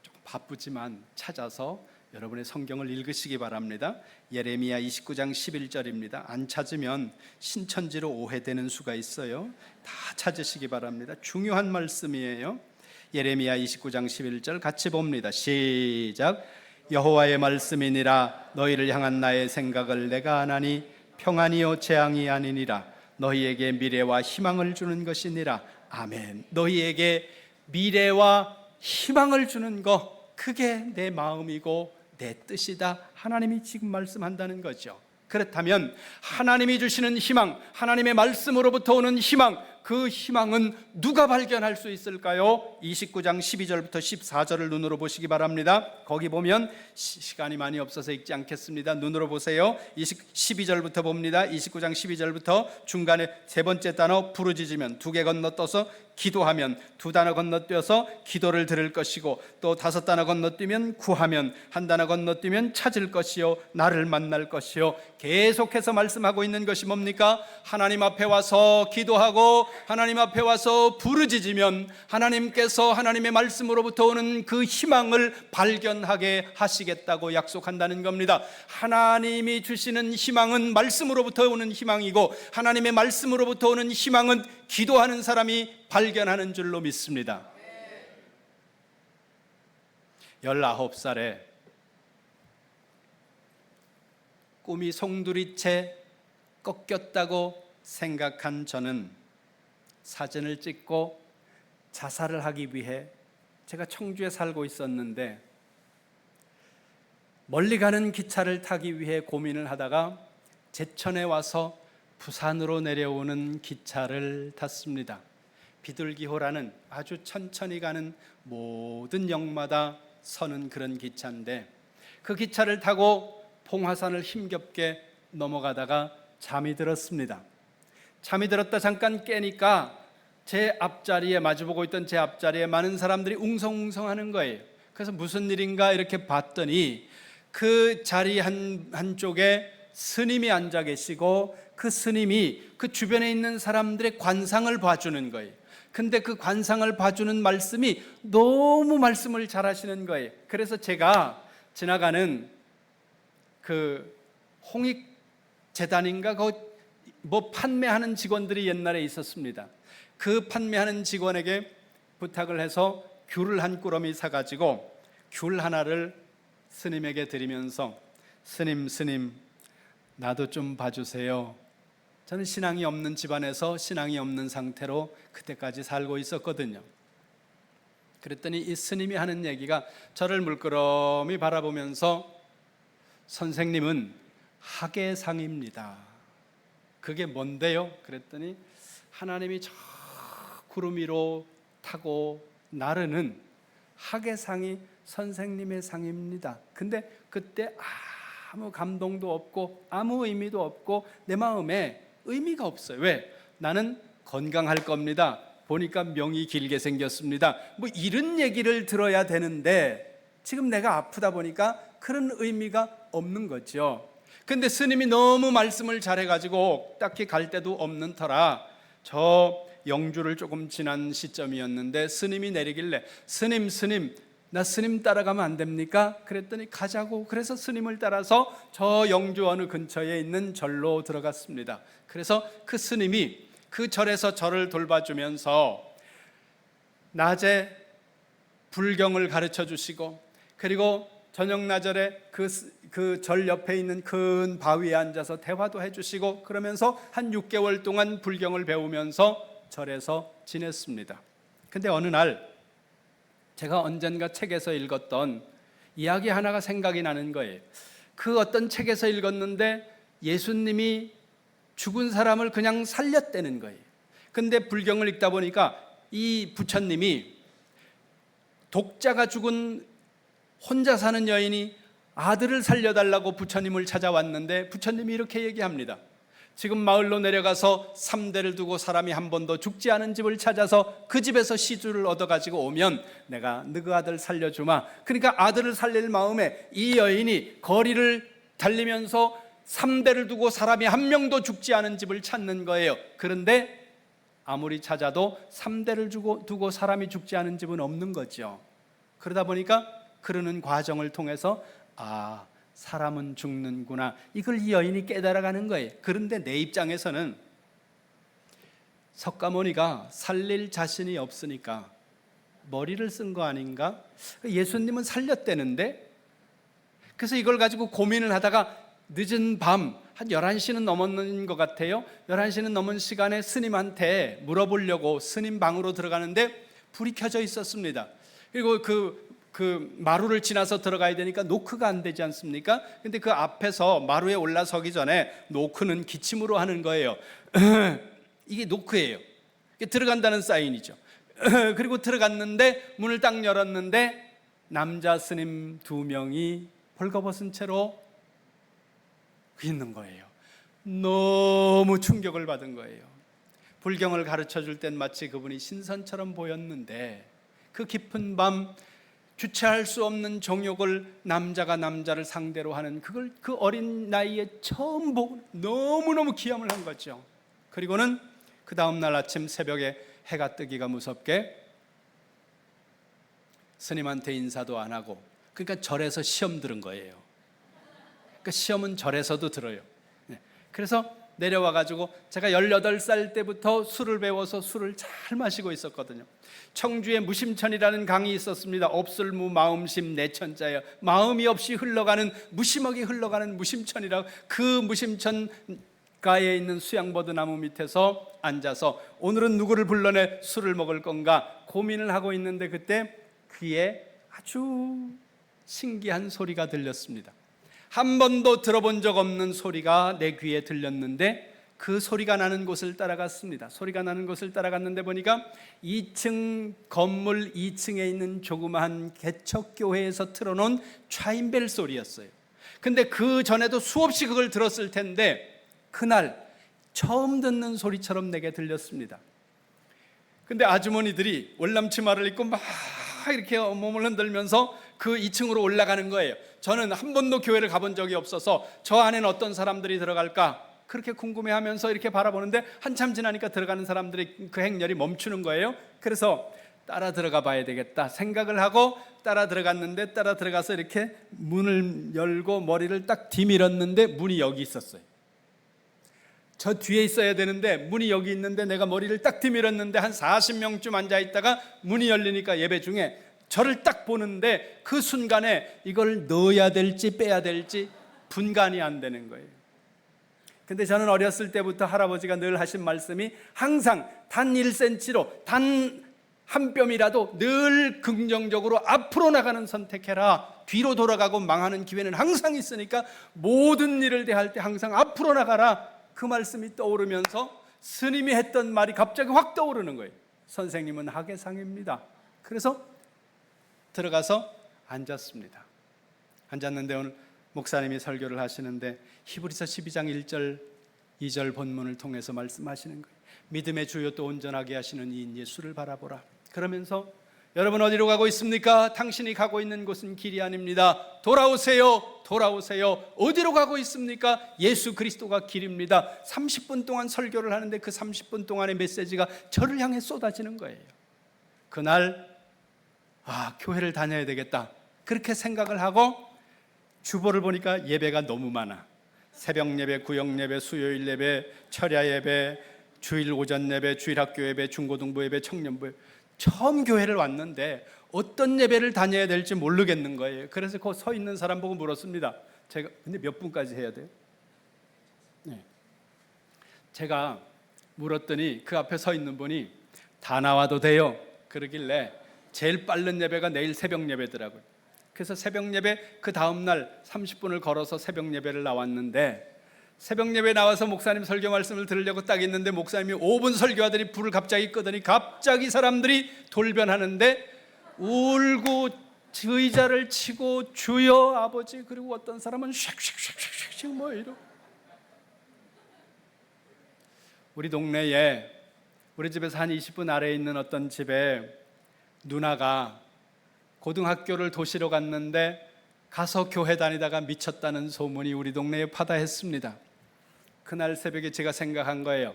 Speaker 5: 조금 바쁘지만 찾아서 여러분의 성경을 읽으시기 바랍니다. 예레미야 29장 11절입니다. 안 찾으면 신천지로 오해되는 수가 있어요. 다 찾으시기 바랍니다. 중요한 말씀이에요. 예레미야 29장 11절 같이 봅니다. 시작. 여호와의 말씀이니라. 너희를 향한 나의 생각을 내가 아나니 평안이요 재앙이 아니니라. 너희에게 미래와 희망을 주는 것이니라. 아멘. 너희에게 미래와 희망을 주는 것, 그게 내 마음이고 내 뜻이다. 하나님이 지금 말씀한다는 거죠. 그렇다면 하나님이 주시는 희망, 하나님의 말씀으로부터 오는 희망, 그 희망은 누가 발견할 수 있을까요? 29장 12절부터 14절을 눈으로 보시기 바랍니다. 거기 보면 시간이 많이 없어서 읽지 않겠습니다. 눈으로 보세요. 12절부터 봅니다. 29장 12절부터 중간에 세 번째 단어 부르짖으면, 두 개 건너떠서 기도하면, 두 단어 건너뛰어서 기도를 들을 것이고, 또 다섯 단어 건너뛰면 구하면, 한 단어 건너뛰면 찾을 것이요 나를 만날 것이요. 계속해서 말씀하고 있는 것이 뭡니까? 하나님 앞에 와서 기도하고 하나님 앞에 와서 부르짖으면 하나님께서 하나님의 말씀으로부터 오는 그 희망을 발견하게 하시겠다고 약속한다는 겁니다. 하나님이 주시는 희망은 말씀으로부터 오는 희망이고, 하나님의 말씀으로부터 오는 희망은 기도하는 사람이 발견하는 줄로 믿습니다. 19살에 꿈이 송두리째 꺾였다고 생각한 저는 사진을 찍고 자살을 하기 위해, 제가 청주에 살고 있었는데 멀리 가는 기차를 타기 위해 고민을 하다가 제천에 와서 부산으로 내려오는 기차를 탔습니다. 비둘기호라는 아주 천천히 가는 모든 역마다 서는 그런 기차인데, 그 기차를 타고 봉화산을 힘겹게 넘어가다가 잠이 들었습니다. 잠이 들었다 잠깐 깨니까 제 앞자리에, 마주보고 있던 제 앞자리에 많은 사람들이 웅성웅성하는 거예요. 그래서 무슨 일인가 이렇게 봤더니 그 자리 한쪽에 스님이 앉아 계시고, 그 스님이 그 주변에 있는 사람들의 관상을 봐주는 거예요. 근데 그 관상을 봐주는 말씀이 너무 말씀을 잘하시는 거예요. 그래서 제가 지나가는 그 홍익재단인가 뭐 판매하는 직원들이 옛날에 있었습니다. 그 판매하는 직원에게 부탁을 해서 귤을 한 꾸러미 사가지고 귤 하나를 스님에게 드리면서, 스님 나도 좀 봐주세요. 저는 신앙이 없는 집안에서 신앙이 없는 상태로 그때까지 살고 있었거든요. 그랬더니 이 스님이 하는 얘기가 저를 물끄러미 바라보면서 선생님은 학예상입니다. 그게 뭔데요? 그랬더니 하나님이 저 구름 위로 타고 나르는 학예상이 선생님의 상입니다. 근데 그때 아무 감동도 없고 아무 의미도 없고 내 마음에 의미가 없어요. 왜? 나는 건강할 겁니다. 보니까 명이 길게 생겼습니다. 뭐 이런 얘기를 들어야 되는데 지금 내가 아프다 보니까 그런 의미가 없는 거죠. 근데 스님이 너무 말씀을 잘해가지고 딱히 갈 데도 없는 터라 저 영주를 조금 지난 시점이었는데 스님이 내리길래 스님 나 스님 따라가면 안 됩니까? 그랬더니 가자고. 그래서 스님을 따라서 저 영주 어느 근처에 있는 절로 들어갔습니다. 그래서 그 스님이 그 절에서 저를 돌봐주면서 낮에 불경을 가르쳐 주시고 그리고 저녁 나절에 그 절 옆에 있는 큰 바위에 앉아서 대화도 해주시고 그러면서 한 6개월 동안 불경을 배우면서 절에서 지냈습니다. 근데 어느 날 제가 언젠가 책에서 읽었던 이야기 하나가 생각이 나는 거예요. 그 어떤 책에서 읽었는데 예수님이 죽은 사람을 그냥 살렸다는 거예요. 근데 불경을 읽다 보니까 이 부처님이 독자가 죽은 혼자 사는 여인이 아들을 살려달라고 부처님을 찾아왔는데 부처님이 이렇게 얘기합니다. 지금 마을로 내려가서 3대를 두고 사람이 한 번도 죽지 않은 집을 찾아서 그 집에서 시주를 얻어가지고 오면 내가 너그 아들 살려주마. 그러니까 아들을 살릴 마음에 이 여인이 거리를 달리면서 3대를 두고 사람이 한 명도 죽지 않은 집을 찾는 거예요. 그런데 아무리 찾아도 3대를 두고 사람이 죽지 않은 집은 없는 거죠. 그러다 보니까 그러는 과정을 통해서 사람은 죽는구나, 이걸 이 여인이 깨달아가는 거예요. 그런데 내 입장에서는 석가모니가 살릴 자신이 없으니까 머리를 쓴 거 아닌가? 예수님은 살렸대는데. 그래서 이걸 가지고 고민을 하다가 늦은 밤 한 11시는 넘었는 것 같아요. 11시는 넘은 시간에 스님한테 물어보려고 스님 방으로 들어가는데 불이 켜져 있었습니다. 그리고 그 마루를 지나서 들어가야 되니까 노크가 안 되지 않습니까? 근데 그 앞에서 마루에 올라서기 전에 노크는 기침으로 하는 거예요. 이게 노크예요. 이게 들어간다는 사인이죠. 그리고 들어갔는데 문을 딱 열었는데 남자 스님 2명이 벌거벗은 채로 있는 거예요. 너무 충격을 받은 거예요. 불경을 가르쳐 줄 땐 마치 그분이 신선처럼 보였는데 그 깊은 밤 주체할 수 없는 정욕을 남자가 남자를 상대로 하는 그걸 그 어린 나이에 처음 보고 너무너무 기함을 한 거죠. 그리고는 그 다음 날 아침 새벽에 해가 뜨기가 무섭게 스님한테 인사도 안 하고, 그러니까 절에서 시험 들은 거예요. 그러니까 시험은 절에서도 들어요. 그래서 내려와 가지고 제가 18살 때부터 술을 배워서 술을 잘 마시고 있었거든요. 청주에 무심천이라는 강이 있었습니다. 없을무 마음심 내천자예요. 마음이 없이 흘러가는, 무심하게 흘러가는 무심천이라고. 그 무심천가에 있는 수양버드 나무 밑에서 앉아서 오늘은 누구를 불러내 술을 먹을 건가 고민을 하고 있는데 그때 귀에 아주 신기한 소리가 들렸습니다. 한 번도 들어본 적 없는 소리가 내 귀에 들렸는데 그 소리가 나는 곳을 따라갔습니다. 소리가 나는 곳을 따라갔는데 보니까 2층 건물 2층에 있는 조그마한 개척교회에서 틀어놓은 차인벨 소리였어요. 근데 그 전에도 수없이 그걸 들었을 텐데 그날 처음 듣는 소리처럼 내게 들렸습니다. 근데 아주머니들이 월남치마를 입고 막 이렇게 몸을 흔들면서 그 2층으로 올라가는 거예요. 저는 한 번도 교회를 가본 적이 없어서 저 안에는 어떤 사람들이 들어갈까 그렇게 궁금해하면서 이렇게 바라보는데 한참 지나니까 들어가는 사람들이 그 행렬이 멈추는 거예요. 그래서 따라 들어가 봐야 되겠다 생각을 하고 따라 들어갔는데, 따라 들어가서 이렇게 문을 열고 머리를 딱 뒤밀었는데 문이 여기 있었어요. 저 뒤에 있어야 되는데 문이 여기 있는데 내가 머리를 딱 뒤밀었는데 한 40명쯤 앉아있다가 문이 열리니까 예배 중에 저를 딱 보는데 그 순간에 이걸 넣어야 될지 빼야 될지 분간이 안 되는 거예요. 근데 저는 어렸을 때부터 할아버지가 늘 하신 말씀이 항상 단 1cm로 단 한 뼘이라도 늘 긍정적으로 앞으로 나가는 선택해라. 뒤로 돌아가고 망하는 기회는 항상 있으니까 모든 일을 대할 때 항상 앞으로 나가라. 그 말씀이 떠오르면서 스님이 했던 말이 갑자기 확 떠오르는 거예요. 선생님은 학예상입니다. 그래서 들어가서 앉았습니다. 앉았는데 오늘 목사님이 설교를 하시는데 히브리서 12장 1절 2절 본문을 통해서 말씀하시는 거예요. 믿음의 주요 또 온전하게 하시는 이인 예수를 바라보라. 그러면서 여러분 어디로 가고 있습니까? 당신이 가고 있는 곳은 길이 아닙니다. 돌아오세요. 돌아오세요. 어디로 가고 있습니까? 예수 그리스도가 길입니다. 30분 동안 설교를 하는데 그 30분 동안의 메시지가 저를 향해 쏟아지는 거예요. 그날 교회를 다녀야 되겠다 그렇게 생각을 하고 주보를 보니까 예배가 너무 많아. 새벽 예배, 구역 예배, 수요일 예배, 철야 예배, 주일 오전 예배, 주일 학교 예배, 중고등부 예배, 청년부 예배. 처음 교회를 왔는데 어떤 예배를 다녀야 될지 모르겠는 거예요. 그래서 그 서 있는 사람 보고 물었습니다. 제가 근데 몇 분까지 해야 돼요? 네. 제가 물었더니 그 앞에 서 있는 분이 다 나와도 돼요 그러길래 제일 빠른 예배가 내일 새벽 예배더라고요. 그래서 새벽 예배 그 다음날 30분을 걸어서 새벽 예배를 나왔는데 새벽 예배 나와서 목사님 설교 말씀을 들으려고 딱 있는데 목사님이 5분 설교하더니 불을 갑자기 끄더니 갑자기 사람들이 돌변하는데 울고 의자를 치고 주여 아버지, 그리고 어떤 사람은 쉑쉑쉑쉑쉑 뭐 이러고. 우리 동네에 우리 집에서 한 20분 아래에 있는 어떤 집에 누나가 고등학교를 도시로 갔는데 가서 교회 다니다가 미쳤다는 소문이 우리 동네에 파다했습니다. 그날 새벽에 제가 생각한 거예요.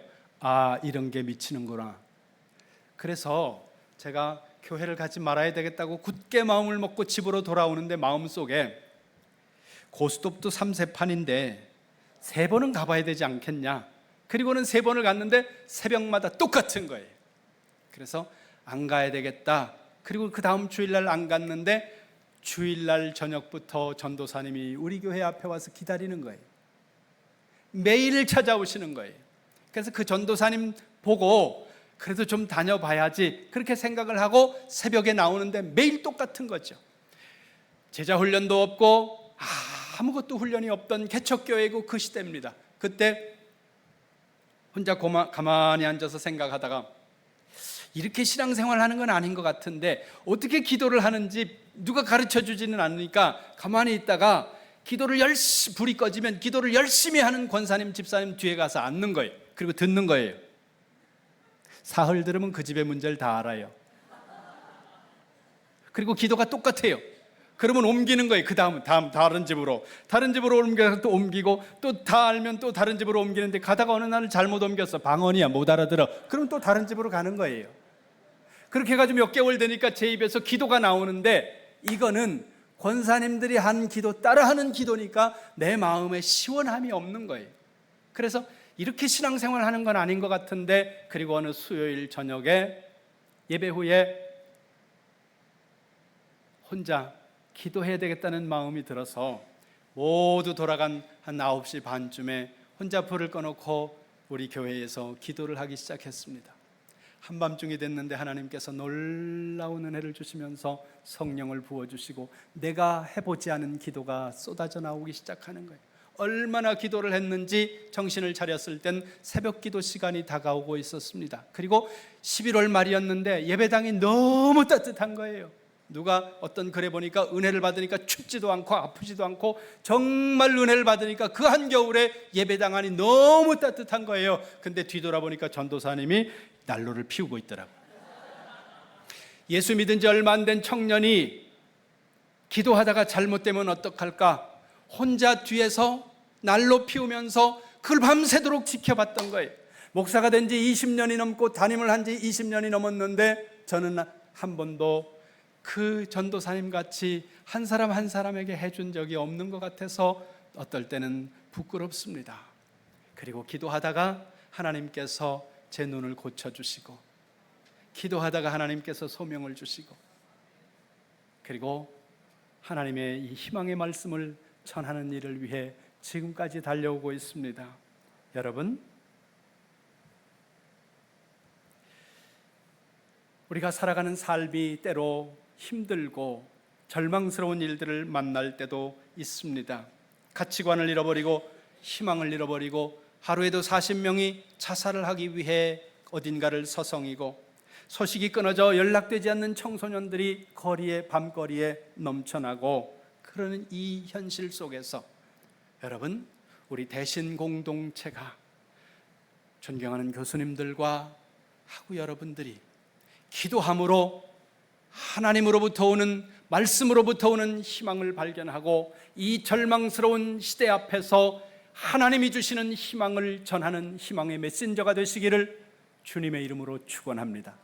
Speaker 5: 이런 게 미치는구나. 그래서 제가 교회를 가지 말아야 되겠다고 굳게 마음을 먹고 집으로 돌아오는데 마음속에 고스톱도 3세판인데 3번은 가봐야 되지 않겠냐. 그리고는 3번을 갔는데 새벽마다 똑같은 거예요. 그래서 안 가야 되겠다. 그리고 그 다음 주일날 안 갔는데 주일날 저녁부터 전도사님이 우리 교회 앞에 와서 기다리는 거예요. 매일 찾아오시는 거예요. 그래서 그 전도사님 보고 그래도 좀 다녀봐야지 그렇게 생각을 하고 새벽에 나오는데 매일 똑같은 거죠. 제자 훈련도 없고 아무것도 훈련이 없던 개척교회이고 그 시대입니다. 그때 혼자 가만히 앉아서 생각하다가 이렇게 신앙생활 하는 건 아닌 것 같은데 어떻게 기도를 하는지 누가 가르쳐 주지는 않으니까 가만히 있다가 기도를 불이 꺼지면 기도를 열심히 하는 권사님, 집사님 뒤에 가서 앉는 거예요. 그리고 듣는 거예요. 사흘 들으면 그 집의 문제를 다 알아요. 그리고 기도가 똑같아요. 그러면 옮기는 거예요. 그 다음은 다른 집으로 옮겨서 또 옮기고 또 다 알면 또 다른 집으로 옮기는데 가다가 어느 날 잘못 옮겼어. 방언이야, 못 알아들어. 그럼 또 다른 집으로 가는 거예요. 그렇게 해가지고 몇 개월 되니까 제 입에서 기도가 나오는데 이거는 권사님들이 한 기도 따라하는 기도니까 내 마음에 시원함이 없는 거예요. 그래서 이렇게 신앙생활 하는 건 아닌 것 같은데, 그리고 어느 수요일 저녁에 예배 후에 혼자 기도해야 되겠다는 마음이 들어서 모두 돌아간 한 9시 반쯤에 혼자 불을 꺼놓고 우리 교회에서 기도를 하기 시작했습니다. 한밤중이 됐는데 하나님께서 놀라운 은혜를 주시면서 성령을 부어주시고 내가 해보지 않은 기도가 쏟아져 나오기 시작하는 거예요. 얼마나 기도를 했는지 정신을 차렸을 땐 새벽 기도 시간이 다가오고 있었습니다. 그리고 11월 말이었는데 예배당이 너무 따뜻한 거예요. 누가 어떤 글에 보니까 은혜를 받으니까 춥지도 않고 아프지도 않고 정말 은혜를 받으니까 그 한겨울에 예배당 안이 너무 따뜻한 거예요. 근데 뒤돌아보니까 전도사님이 난로를 피우고 있더라고요. 예수 믿은 지 얼마 안 된 청년이 기도하다가 잘못되면 어떡할까? 혼자 뒤에서 난로 피우면서 그걸 밤새도록 지켜봤던 거예요. 목사가 된 지 20년이 넘고 담임을 한 지 20년이 넘었는데 저는 한 번도 그 전도사님 같이 한 사람 한 사람에게 해준 적이 없는 것 같아서 어떨 때는 부끄럽습니다. 그리고 기도하다가 하나님께서 제 눈을 고쳐주시고, 기도하다가 하나님께서 소명을 주시고, 그리고 하나님의 이 희망의 말씀을 전하는 일을 위해 지금까지 달려오고 있습니다. 여러분, 우리가 살아가는 삶이 때로 힘들고 절망스러운 일들을 만날 때도 있습니다. 가치관을 잃어버리고 희망을 잃어버리고 하루에도 40명이 자살을 하기 위해 어딘가를 서성이고 소식이 끊어져 연락되지 않는 청소년들이 밤거리에 넘쳐나고 그러는 이 현실 속에서 여러분, 우리 대신 공동체가 존경하는 교수님들과 하고 여러분들이 기도함으로 하나님으로부터 오는 말씀으로부터 오는 희망을 발견하고 이 절망스러운 시대 앞에서 하나님이 주시는 희망을 전하는 희망의 메신저가 되시기를 주님의 이름으로 축원합니다.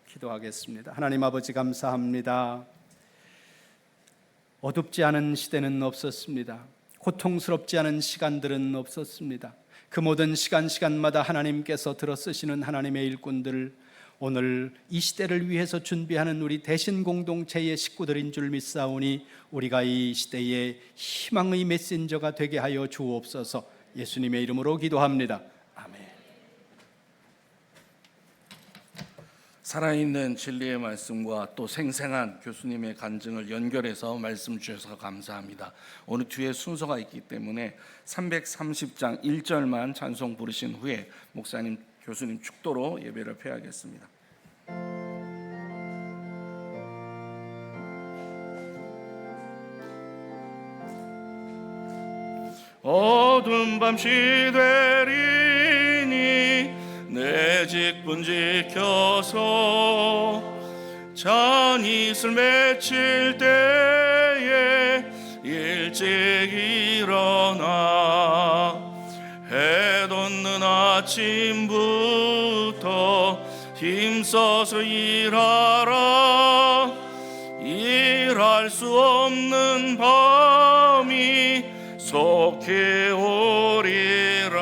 Speaker 5: 기도하겠습니다. 하나님 아버지, 감사합니다. 어둡지 않은 시대는 없었습니다. 고통스럽지 않은 시간들은 없었습니다. 그 모든 시간마다 하나님께서 들어쓰시는 하나님의 일꾼들을 오늘 이 시대를 위해서 준비하는 우리 대신 공동체의 식구들인 줄 믿사오니 우리가 이 시대의 희망의 메신저가 되게 하여 주옵소서. 예수님의 이름으로 기도합니다. 아멘.
Speaker 3: 살아있는 진리의 말씀과 또 생생한 교수님의 간증을 연결해서 말씀 주셔서 감사합니다. 오늘 뒤에 순서가 있기 때문에 330장 1절만 찬송 부르신 후에 목사님, 교수님 축도로 예배를 폐하겠습니다. 어두운 밤 시되리니 내 직분 지켜서 잔이슬 맺힐 때에 일찍 일어나 해 돋는 아침부터 힘써서 일하라. 일할 수 없는 밤이 속히 오리라.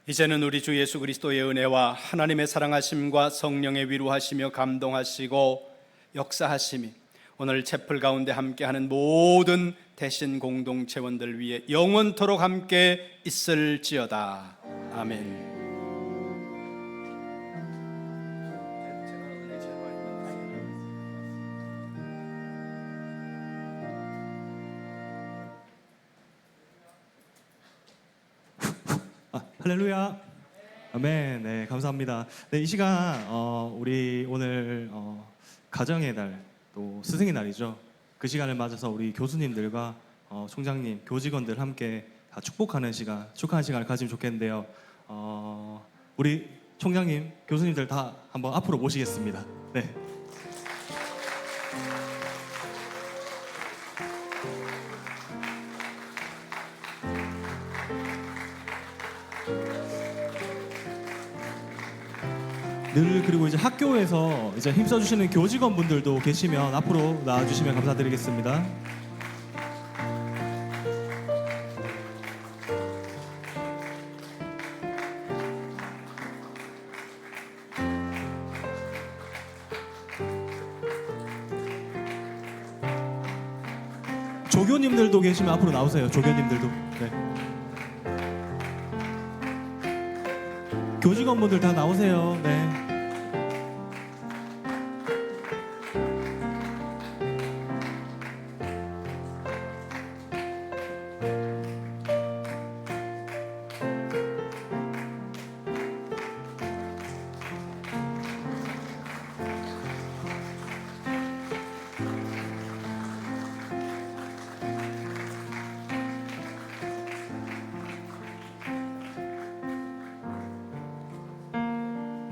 Speaker 5: 이제는 우리 주 예수 그리스도의 은혜와 하나님의 사랑하심과 성령의 위로하시며 감동하시고 역사하심이 오늘 채플 가운데 함께하는 모든 대신 공동체원들 위해 영원토록 함께 있을지어다. 아멘.
Speaker 6: 할렐루야. 아멘. 네, 감사합니다. 네, 이 시간 우리 오늘 가정의 달, 또 스승의 날이죠. 그 시간을 맞아서 우리 교수님들과 총장님, 교직원들 함께 다 축복하는 시간, 축하하는 시간을 가지면 좋겠는데요. 우리 총장님, 교수님들 다 한번 앞으로 모시겠습니다. 네. 늘 그리고 이제 학교에서 이제 힘써주시는 교직원분들도 계시면 앞으로 나와주시면 감사드리겠습니다. 조교님들도 계시면 앞으로 나오세요. 조교님들도. 네. 교직원분들 다 나오세요. 네.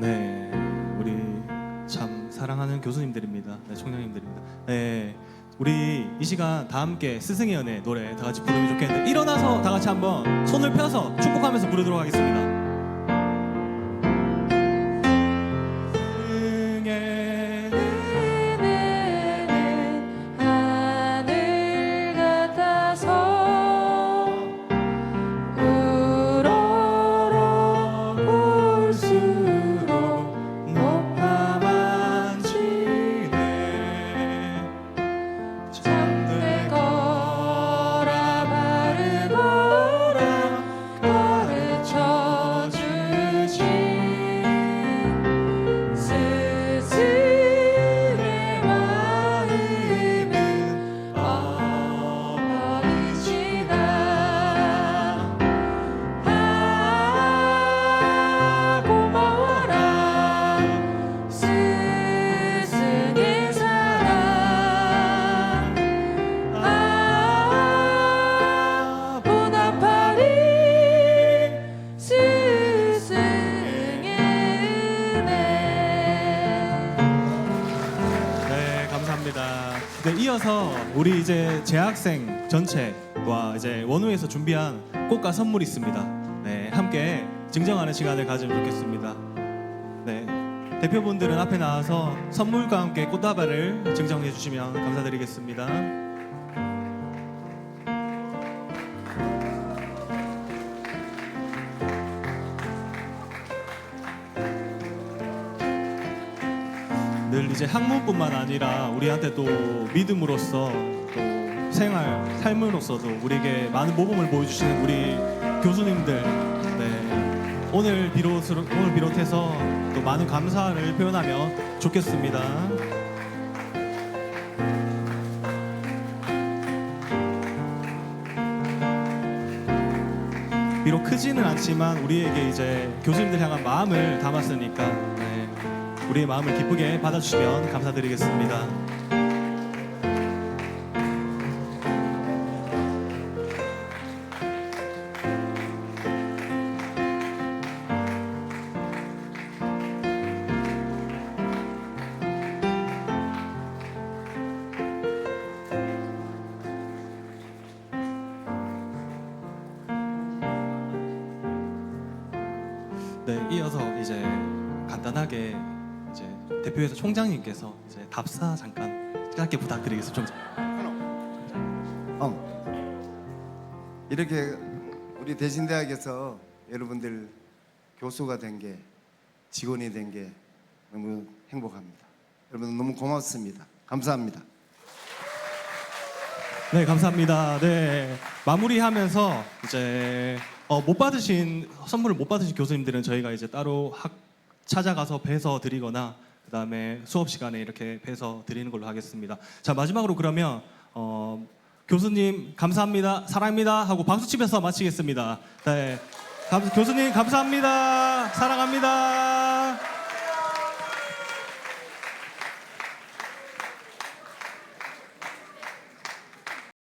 Speaker 6: 네, 우리 참 사랑하는 교수님들입니다. 네, 총장님들입니다. 네, 우리 이 시간 다 함께 스승의 은혜 노래 다 같이 부르면 좋겠는데 일어나서 다 같이 한번 손을 펴서 축복하면서 부르도록 하겠습니다.
Speaker 1: 하늘 같아서 우러러 볼수록
Speaker 6: 높아만 지네
Speaker 1: 잠들 것
Speaker 6: 이어서 우리 이제 재학생 전체와 이제 원우에서 준비한 꽃과 선물이 있습니다. 네, 함께 증정하는 시간을 가지면 좋겠습니다. 네, 대표분들은 앞에 나와서 선물과 함께 꽃다발을 증정해 주시면 감사드리겠습니다. 늘 이제 학문뿐만 아니라 우리한테 또 믿음으로써 또 삶으로서도 우리에게 많은 모범을 보여주시는 우리 교수님들, 네, 오늘 비롯해서 또 많은 감사를 표현하면 좋겠습니다. 비록 크지는 않지만 우리에게 이제 교수님들 향한 마음을 담았으니까, 네, 우리의 마음을 기쁘게 받아주시면 감사드리겠습니다. 네, 이어서 이제 간단하게 이제 대표회사 총장님께서 이제 답사 잠깐 짧게 부탁드리겠습니다.
Speaker 4: 이렇게 우리 대신대학에서 여러분들 교수가 된 게, 직원이 된 게 너무 행복합니다. 여러분 너무 고맙습니다. 감사합니다.
Speaker 6: 네, 감사합니다. 네, 마무리하면서 이제 선물을 못 받으신 교수님들은 저희가 이제 따로 찾아가서 배서 드리거나 그다음에 수업 시간에 이렇게 배서 드리는 걸로 하겠습니다. 자, 마지막으로 그러면 교수님 감사합니다, 사랑합니다 하고 박수 치면서 마치겠습니다. 네, 교수님 감사합니다, 사랑합니다.